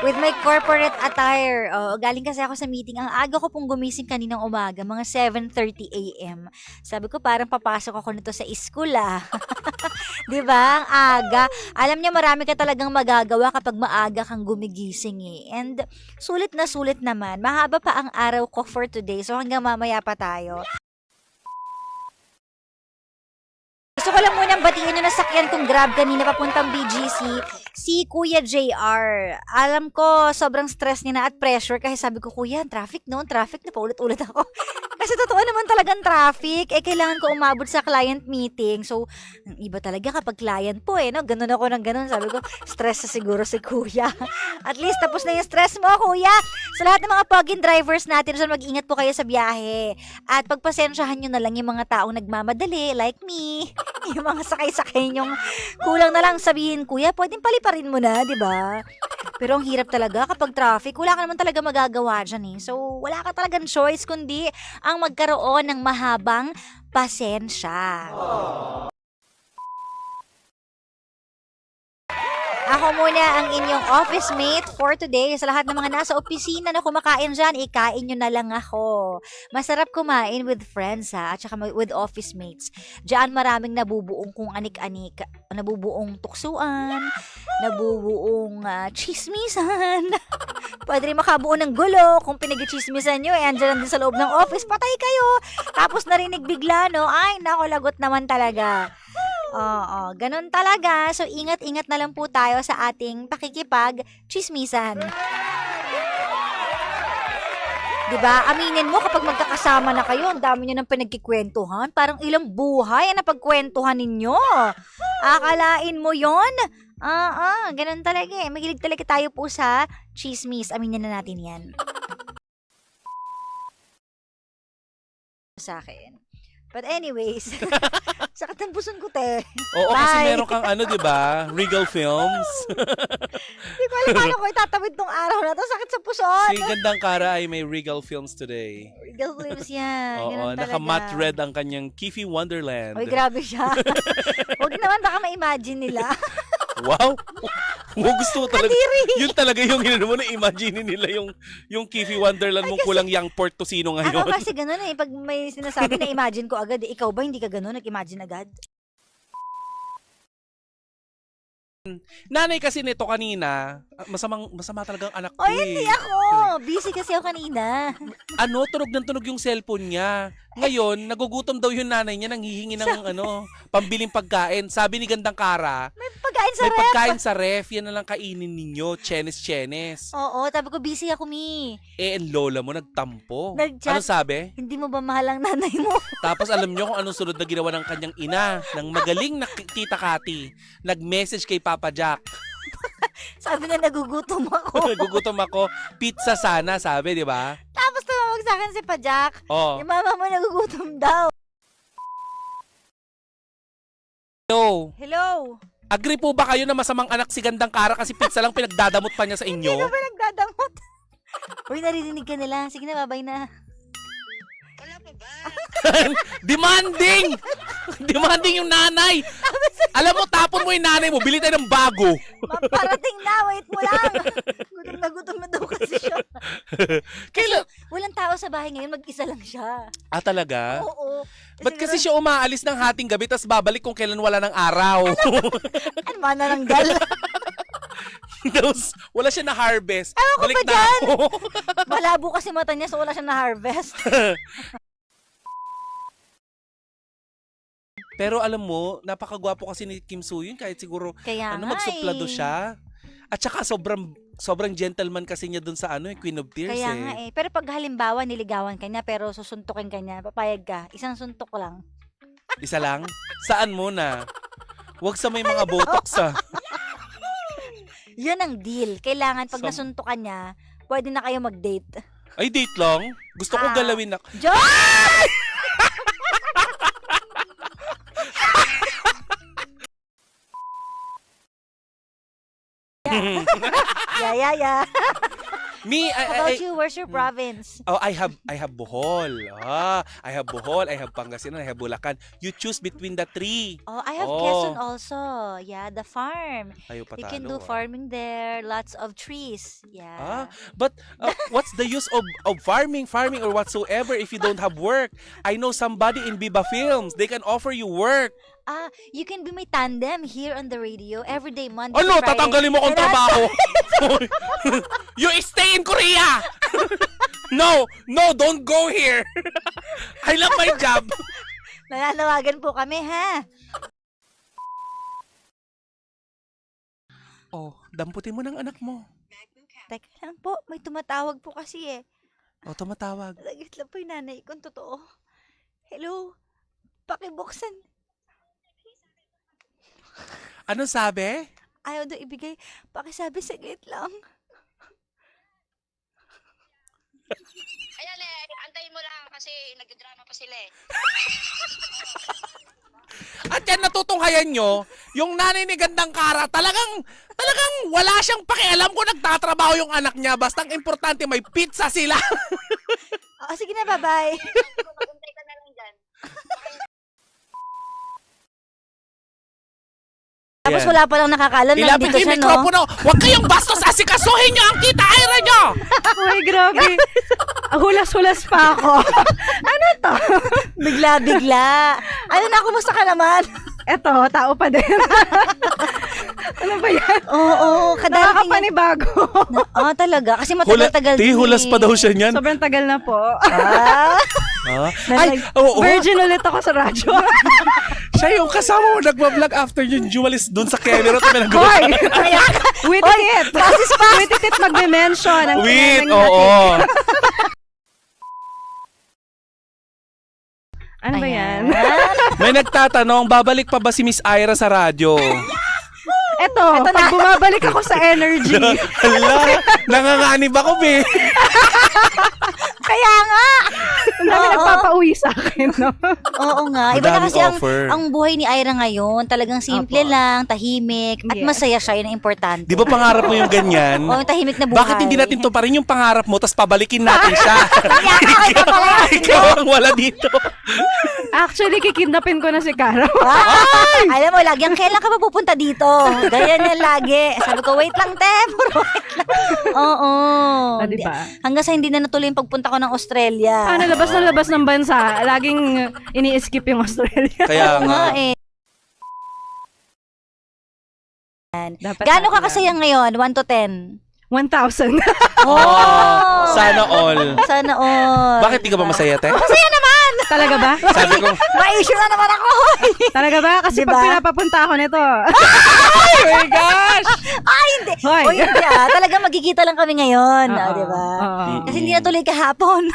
With my corporate attire. Oh, galing kasi ako sa meeting. Ang aga ko pong gumising kaninang umaga, mga 7:30 AM. Sabi ko, parang papasok ako nito sa school, ah. 'Di ba? Ang aga. Alam niyo, marami ka talagang magagawa kapag maaga kang gumigising, eh. And sulit na sulit naman. Mahaba pa ang araw ko for today. So hanggang mamaya pa tayo. Gusto ko lang munang batiin yung nasakyan kong Grab kanina papuntang BGC, si Kuya JR. Alam ko, sobrang stress niya na at pressure kasi sabi ko, Kuya, traffic no? Traffic na paulit-ulit ako. Kasi totoo naman talagang traffic. Eh, kailangan ko umabot sa client meeting. So, ang iba talaga kapag client po eh, no? Ganun ako ng ganun. Sabi ko, stress na siguro si Kuya. At least, tapos na yung stress mo, Kuya. Sa lahat ng mga plug-in drivers natin, so mag-ingat po kayo sa biyahe. At pagpasensyahan nyo na lang yung mga taong nagmamadali, like me. Yung mga sakay-sakay nyong kulang na lang sabihin, Kuya, pwedeng paliparin mo na, di ba? Pero ang hirap talaga kapag traffic, wala ka naman talaga magagawa dyan eh. So, wala ka talagang choice kundi ang magkaroon ng mahabang pasensya. Ako muna ang inyong office mate for today. Sa lahat ng mga nasa opisina na kumakain dyan, ikain nyo na lang ako. Masarap kumain with friends ha, at saka with office mates. Diyan maraming nabubuong kung anik-anik. Nabubuong tuksuan, nabubuong chismisan. Pwede rin makabuo ng gulo kung pinag-chismisan nyo. Eh, andyan lang din sa loob ng office, patay kayo. Tapos narinig bigla, no? Ay, nako, lagot naman talaga. Oo, ganun talaga. So, ingat-ingat na lang po tayo sa ating pakikipag-chismisan. Diba? Aminin mo kapag magkakasama na kayo, ang dami nyo ng pinagkikwentuhan. Parang ilang buhay ang napagkwentuhan ninyo. Akalain mo yon? Ganun talaga eh. Mahilig talaga tayo po sa chismis. Aminin na natin yan. Sa akin. But anyways, sakit ng puson ko, te. Oo, kasi Bye. meron kang ano, di ba? Regal Films. Hindi ko alam paano ko itatawid tong araw na to. Sakit sa puson. Si Gandang Kara ay may Regal Films today. Regal Films yan. Oo, Ganun talaga. naka-matte red ang kanyang Kifi Wonderland. Oy, grabe siya. Huwag naman, baka ma-imagine nila. Wow! Wow, gusto ko talaga. Kadiri. Yun talaga yung hinano mo na imagine nila yung Kifi Wonderland mong kulang yang port to sino Ako ngayon. kasi ganun eh. Pag may sinasabi na imagine ko agad, ikaw ba hindi ka ganun? Nag-imagine agad? Nanay kasi nito kanina, masama talagang anak ko Oy, hindi eh. ako. Busy kasi ako kanina. Ano, tunog ng tunog yung cellphone niya. Ngayon, nagugutom daw yung nanay niya, nanghihingi ng pambiling pagkain. Sabi ni Gandang Kara, May pagkain sa may ref. pagkain sa ref, yan na lang kainin ninyo, chenes-chenes. Oo, sabi ko busy ako, Mi. Eh, ang lola mo nagtampo. Nag-chat. Ano sabi? Hindi mo ba mahal ang nanay mo? Tapos alam nyo kung anong sunod na ginawa ng kanyang ina, ng magaling na tita Kati. Nag-message kay Papa Jack. Sabi na nagugutom ako. Gugutom ako, pizza sana, sabi, di ba? Tapos tumawag sa akin si Pajak. Oh. Yung mama mo nagugutom daw. Hello. Hello. Agree po ba kayo na masamang anak si Gandang Kara kasi pizza lang pinagdadamot pa niya sa Hindi inyo? ka ba nagdadamot? Uy, naririnig ka nila. Sige na, babay na. Wala pa ba? Demanding! Demanding yung nanay! Alam mo, tapon mo yung nanay mo, bili tayo ng bago. Parating na, wait mo lang. Gutom na daw kasi siya. Kailan? Walang tao sa bahay ngayon, mag-isa lang siya. Ah, talaga? Oo. Ba't kasi siya umaalis ng hating gabi tapos babalik kung kailan wala ng araw? Ano ba nananggal? Tapos wala siya na harvest. Ewan ko Balik ba na dyan? ako. Malabo kasi mata niya, so wala siya na-harvest. Pero alam mo, napakagwapo kasi ni Kim Soo-hyun kahit siguro Kaya nga magsuplado eh. siya. At saka sobrang gentleman kasi niya dun sa Queen of Tears Kaya nga eh. Pero pag halimbawa niligawan ka niya pero susuntukin ka niya, papayag ka. Isang suntok lang. Isa lang? Saan muna? Huwag sa may mga botox ah. Yun ang deal. Kailangan pag Som- nasuntukan niya, pwede na kayo mag-date. Ay, date lang? Gusto ko Ah. galawin na. Joy! Yeah. Me, How about you? Where's your province? Oh, I have Bohol. I have Bohol, I have Pangasinan, I have Bulacan. You choose between the three. Oh, I have Oh. Quezon also. Yeah, the farm. Ayaw You patalo. can do farming there. Lots of trees. Yeah. But what's the use of farming or whatsoever if you don't have work? I know somebody in Viva Films. They can offer you work. You can be my tandem here on the radio every day, Monday Ano, to Friday. tatanggalin mo kong And trabaho? You stay in Korea! No, don't go here. I love my job. Nananawagan po kami, ha? Oh, damputin mo ng anak mo. Teka lang po, may tumatawag po kasi eh. Oh, tumatawag. Lagit lang po yung nanay kung totoo. Hello? Pakibuksan. Ano sabi? Ayaw daw ibigay. Pakisabi, saglit lang. Ayan antayin mo lang kasi nagdrama pa sila eh. At yan natutunghayan nyo, yung nanay ni Gandang Kara, talagang wala siyang pakialam kung nagtatrabaho yung anak niya. Basta ang importante may pizza sila. Sige na, bye-bye. Mag-antay ka na lang dyan. Tapos Yan. wala pa lang nakakalam na Ilapit nandito yung siya, no? mikropono. Huwag kayong bastos, asikasuhin nyo ang kita aira nyo. Uy, grabe. Hulas-hulas pa ako. Ano to? Bigla-bigla. Ano na, kumusta ka naman? Eto, tao pa din. Ano ba yan? Oo, kadarating. Nakakapanibago. Talaga. Kasi matagal-tagal din Hulas pa daw siya niyan. Sobrang tagal na po. Ay, oo. Virgin ulit ako sa radyo. Siya yung kasama mo nagbablog after yung Jumalis dun sa camera. Hoy! Wait it magme-mention. Ang Wait, kinanang oo. natin. Ano ba yan? May nagtatanong, babalik pa ba si Miss Ira sa radyo? Eto, pag bumabalik ako sa energy. Hala, nanganganib ako, be. Kaya nga! Ang dami nagpapauwi sa akin, no? Oo nga. Iba na Madaming kasi offer. ang buhay ni Ira ngayon. Talagang simple Opo. lang, tahimik, at Yes. masaya siya. Yun ang importante. Di ba pangarap mo yung ganyan? Oo, yung tahimik na buhay. Bakit hindi natin to pa rin yung pangarap mo, tapos pabalikin natin siya? Ikaw ang wala dito. Actually, kikidnapin ko na si Cara. Alam mo, lagi ang kailan ka ba pupunta dito? Ganyan yan lagi. Sabi ko, wait lang, te. Puro wait lang. Oo. Diba? Hanggang sa hindi na natuloy yung pagpunta ko ng Australia. Labas ng bansa. Laging ini-skip yung Australia. Kaya Oo nga. nga eh. Dapat Gaano ka natin kasaya ngayon? 1 to 10? 1,000. Oh, sana all. Sana all. Bakit di ka ba masaya, te? Masaya naman! Talaga ba? Sabi ko, Ma-issue na naman ako. Talaga ba? Kasi Diba? pag pinapapunta ako nito. oh my gosh! Ay, hindi. Hoy. O hindi Talaga magkikita lang kami ngayon. Oo. Di ba? Oo. Kasi hindi natuloy kahapon.